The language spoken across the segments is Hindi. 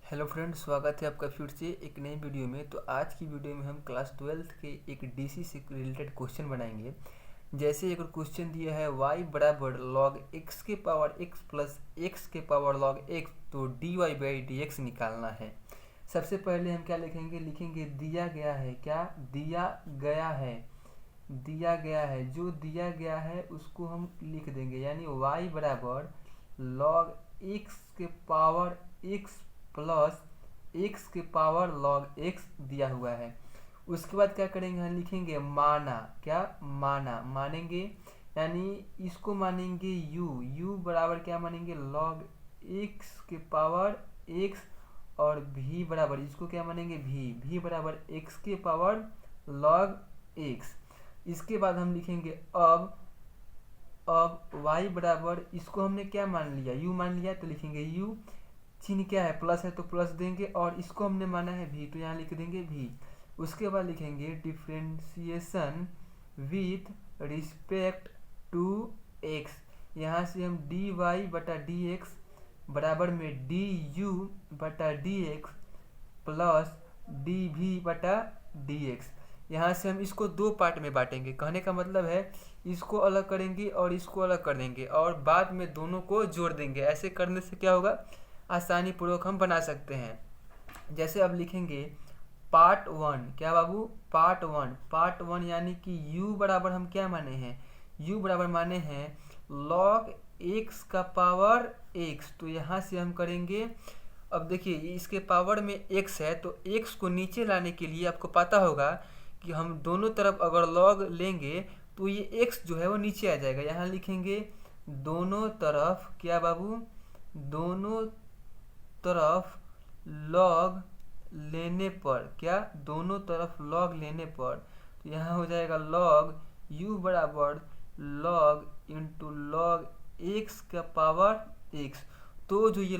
हेलो फ्रेंड्स, स्वागत है आपका फिर से एक नई वीडियो में। तो आज की वीडियो में हम क्लास 12th के एक डीसी से रिलेटेड क्वेश्चन बनाएंगे। जैसे एक क्वेश्चन दिया है y बराबर log x के पावर x प्लस x के पावर log x, तो dy बाई डी एक्स निकालना है। सबसे पहले हम क्या लिखेंगे दिया गया है। क्या दिया गया है जो दिया गया है उसको हम लिख देंगे, यानी y बराबर log x के पावर x प्लस x के पावर log x दिया हुआ है। उसके बाद क्या करेंगे, हम लिखेंगे माना। क्या मानेंगे, यानी इसको मानेंगे u बराबर क्या मानेंगे log x के पावर x, और v बराबर इसको क्या मानेंगे v बराबर x के पावर log x। इसके बाद हम लिखेंगे अब y बराबर, इसको हमने क्या मान लिया u मान लिया, तो लिखेंगे u, चिन्ह क्या है प्लस है तो प्लस देंगे, और इसको हमने माना है v तो यहाँ लिख देंगे v। उसके बाद लिखेंगे differentiation with respect to x। यहाँ से हम dy बटा डी एक्स बराबर में du बटा डी एक्स प्लस dv बटा डी एक्स। यहाँ से हम इसको दो पार्ट में बांटेंगे। कहने का मतलब है इसको अलग करेंगे और इसको अलग कर देंगे, और बाद में दोनों को जोड़ देंगे। ऐसे करने से क्या होगा, आसानी पूर्वक हम बना सकते हैं। जैसे अब लिखेंगे पार्ट वन। क्या बाबू, पार्ट वन यानी कि u बराबर हम क्या माने हैं, u बराबर माने हैं log x का पावर x। तो यहाँ से हम करेंगे, अब देखिए इसके पावर में x है तो x को नीचे लाने के लिए आपको पता होगा कि हम दोनों तरफ अगर log लेंगे तो ये x जो है वो नीचे आ जाएगा। यहाँ लिखेंगे दोनों तरफ, क्या बाबू, दोनों तरफ log लेने पर, क्या दोनों तरफ log लेने पर, तो यहाँ हो जाएगा log u बराबर log इंटू log x का पावर x। तो जो ये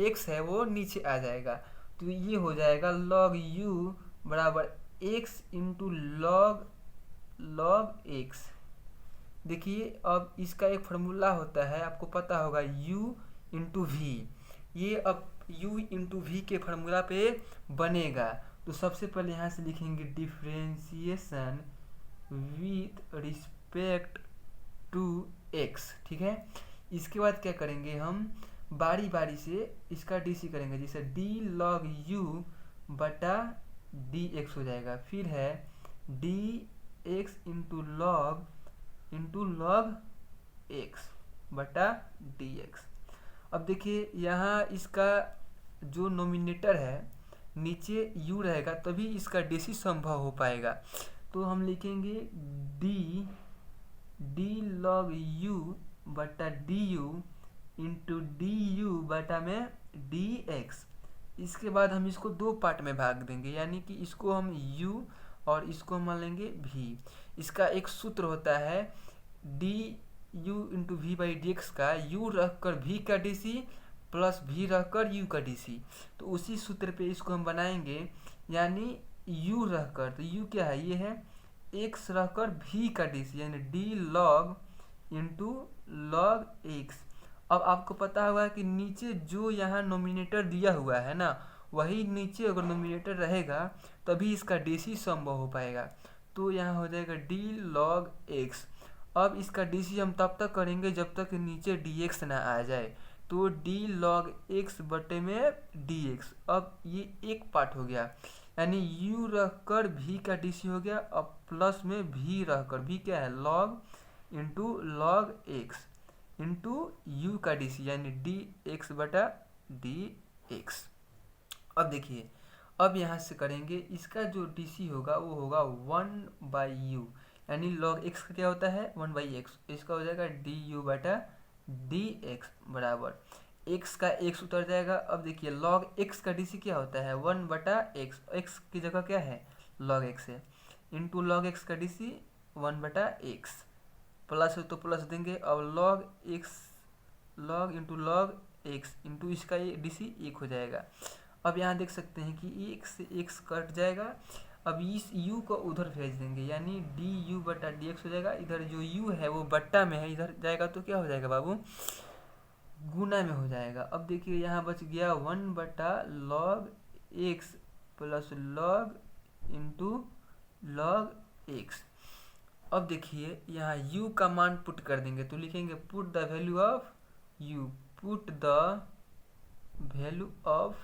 x है वो नीचे आ जाएगा, तो ये हो जाएगा log u बराबर x इंटू log x। देखिए अब इसका एक फार्मूला होता है, आपको पता होगा u इंटू v। ये अब u इंटू वी के फार्मूला पे बनेगा। तो सबसे पहले यहाँ से लिखेंगे differentiation with respect to x, ठीक है। इसके बाद क्या करेंगे, हम बारी बारी से इसका डीसी करेंगे। जैसे d log u बटा डी एक्स हो जाएगा, फिर है D x into log x बटा डी एक्स। अब देखिए यहाँ इसका जो नोमिनेटर है नीचे u रहेगा, तभी इसका डीसी संभव हो पाएगा। तो हम लिखेंगे डी लॉग u बटा D you into D you बटा में डी एक्स। इसके बाद हम इसको दो पार्ट में भाग देंगे, यानी कि इसको हम u और इसको हम मान लेंगे v। इसका एक सूत्र होता है d u into v by d x का u रखकर v का डीसी प्लस v रखकर u का डीसी। तो उसी सूत्र पे इसको हम बनाएंगे, यानी u रहकर, तो u क्या है, ये है x रहकर v का डीसी, यानी d log into log x। अब आपको पता होगा कि नीचे जो यहाँ नोमिनेटर दिया हुआ है ना, वही नीचे अगर नोमिनेटर रहेगा तभी इसका डीसी संभव हो पाएगा। तो यहाँ हो जाएगा d log x। अब इसका डीसी हम तब तक करेंगे जब तक नीचे dx ना आ जाए, तो d log x बटे में dx। अब ये एक पार्ट हो गया, यानी u रखकर v का डीसी हो गया, अब प्लस में v रहकर, v क्या है log into log x into u का डीसी, यानी dx बटा dx। अब देखिए अब यहाँ से करेंगे, इसका जो डीसी होगा वो होगा 1/u, यानी log x का क्या होता है 1/x, इसका हो जाएगा du बटा dx बराबर x का x उतर जाएगा। अब देखिए log x का डीसी क्या होता है 1/x, x की जगह क्या है log x है, इंटू log x का डीसी 1/x, प्लस है तो प्लस देंगे। अब log into log x into इसका ये डीसी 1 हो जाएगा। अब यहाँ देख सकते हैं कि एक से x कट जाएगा, अब इस u को उधर भेज देंगे, यानी du बटा dx हो जाएगा। इधर जो u है वो बट्टा में है, इधर जाएगा तो क्या हो जाएगा बाबू गुना में हो जाएगा। अब देखिए यहाँ बच गया 1/log x plus log into log x। अब देखिए यहाँ u का मान पुट कर देंगे, तो लिखेंगे put the value of u, put the value of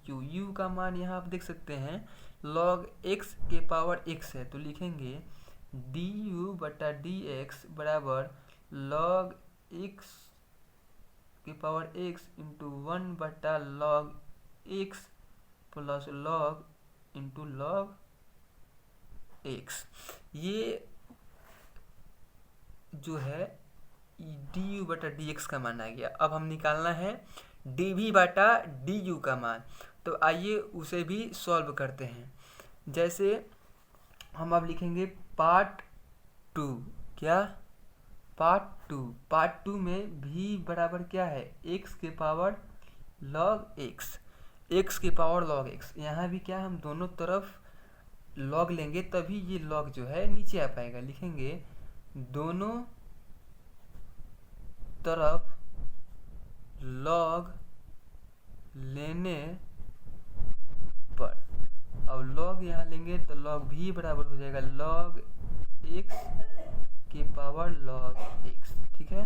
u। u का मान यहाँ आप देख सकते हैं log x के पावर x है, तो लिखेंगे du बटा dx बराबर log x के power x into 1/log x plus log into log x। ये जो है du बटा dx का मान आ गया। अब हम निकालना है dv बटा du का मान, तो आइए उसे भी सॉल्व करते हैं। जैसे हम अब लिखेंगे पार्ट 2, क्या पार्ट टू में v बराबर क्या है x के पावर log x के पावर log x। यहाँ भी क्या हम दोनों तरफ log लेंगे तभी ये log जो है नीचे आ पाएगा। लिखेंगे दोनों तरफ log लेने पर, अब log यहाँ लेंगे तो log v बराबर हो जाएगा log x के पावर log x। ठीक है,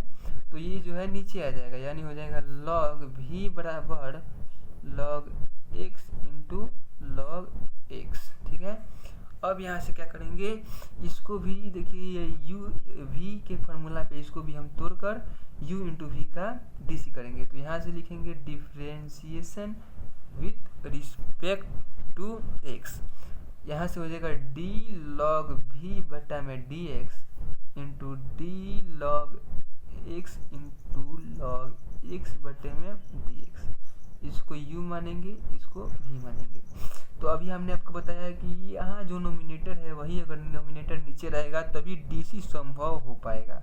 तो ये जो है नीचे आ जाएगा, यानी हो जाएगा log v बराबर log x into log x। ठीक है, अब यहाँ से क्या करेंगे, इसको भी देखिए ये u v के फार्मूला पे इसको भी हम तोड़कर u इंटू v का dc करेंगे, तो यहाँ से लिखेंगे differentiation with respect to x। यहाँ से हो जाएगा d log v बटा में dx into d log x into log x बटे में dx। इसको u मानेंगे, इसको v मानेंगे। तो अभी हमने आपको बताया कि यहाँ जो नोमिनेटर है वही अगर नोमिनेटर नीचे रहेगा तभी dc संभव हो पाएगा।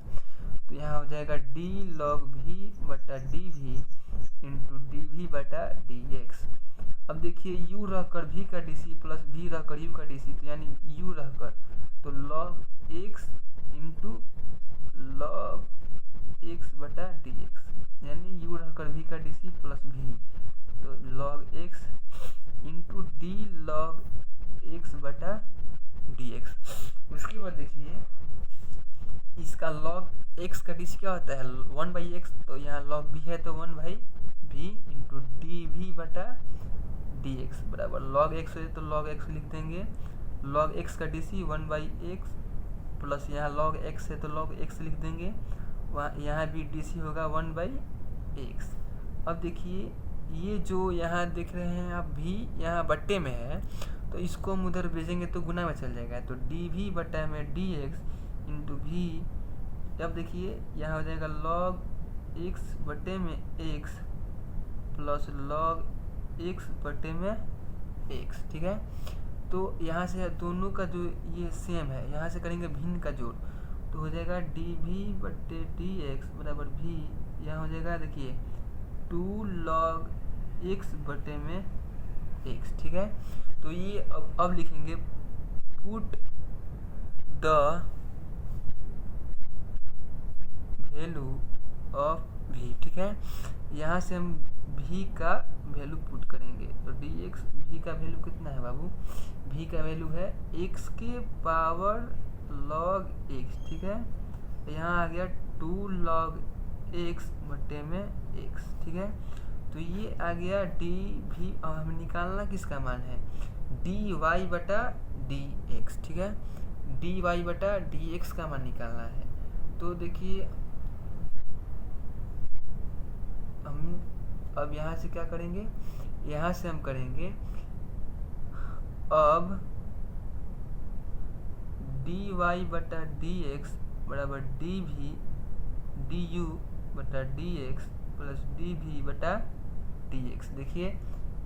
तो यहाँ हो जाएगा d log v बटा dv इंटू dv बटा dx। अब देखिए u रहकर v का dc प्लस v रहकर u का dc, तो यानी u रहकर तो log x into log x बटा dx, यानी u रहकर v का dc प्लस v, तो log x into d log x बटा dx। उसके बाद देखिए इसका log x का dc क्या होता है 1/x, तो यहाँ log v है तो 1/v इंटू dv बटा dx बराबर log x है तो log x लिख देंगे, log x का dc 1/x प्लस यहाँ log x है तो log x लिख देंगे, वहाँ यहाँ भी dc होगा 1/x। अब देखिए ये जो यहाँ देख रहे हैं आप v यहाँ बट्टे में है, तो इसको हम उधर भेजेंगे तो गुना में चल जाएगा, तो dv बटा में dx इंटू v। अब देखिए यहाँ हो जाएगा log x बटे में x प्लस log x बटे में x। ठीक है, तो यहाँ से दोनों का जो ये सेम है, यहाँ से करेंगे भिन्न का जोड़, तो हो जाएगा dv बटे dx बराबर v। यहाँ हो जाएगा देखिए 2 log x बटे में x। ठीक है, तो ये अब लिखेंगे put the value of v। ठीक है, यहाँ से हम v का वैल्यू पुट करेंगे, तो dx v का वैल्यू कितना है बाबू, v का वैल्यू है x के पावर log x। ठीक है, यहाँ आ गया 2 log x बटे में x। ठीक है, तो ये आ गया dv। अब हमें निकालना किसका मान है dy बटा dx। ठीक है, dy बटा dx का मान निकालना है। तो देखिए हम अब यहाँ से क्या करेंगे, यहाँ से हम करेंगे अब dy बटा dx बराबर dv du बटा dx प्लस dv बटा dx। देखिए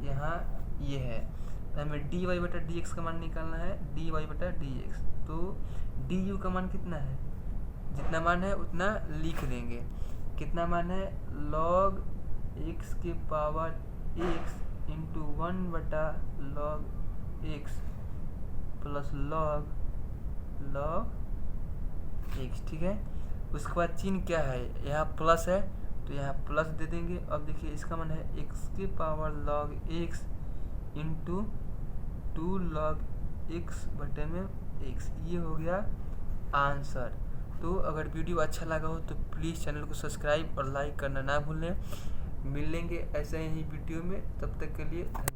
यहाँ ये है, तो हमें dy बटा dx का मान निकालना है, dy बटा dx। तो du का मान कितना है, जितना मान है उतना लिख देंगे। कितना मान है log x के पावर x इंटू 1 बटा log x plus log x। ठीक है, उसके बाद चिन्ह क्या है, यहाँ प्लस है तो यहाँ प्लस दे देंगे। अब देखिए इसका मन है एक्स के power log x into 2 log x बटे में एक्स, ये हो गया आंसर। तो अगर वीडियो अच्छा लगा हो तो प्लीज़ चैनल को सब्सक्राइब और लाइक करना ना भूलें। मिलेंगे ऐसे ही वीडियो में, तब तक के लिए धन्यवाद।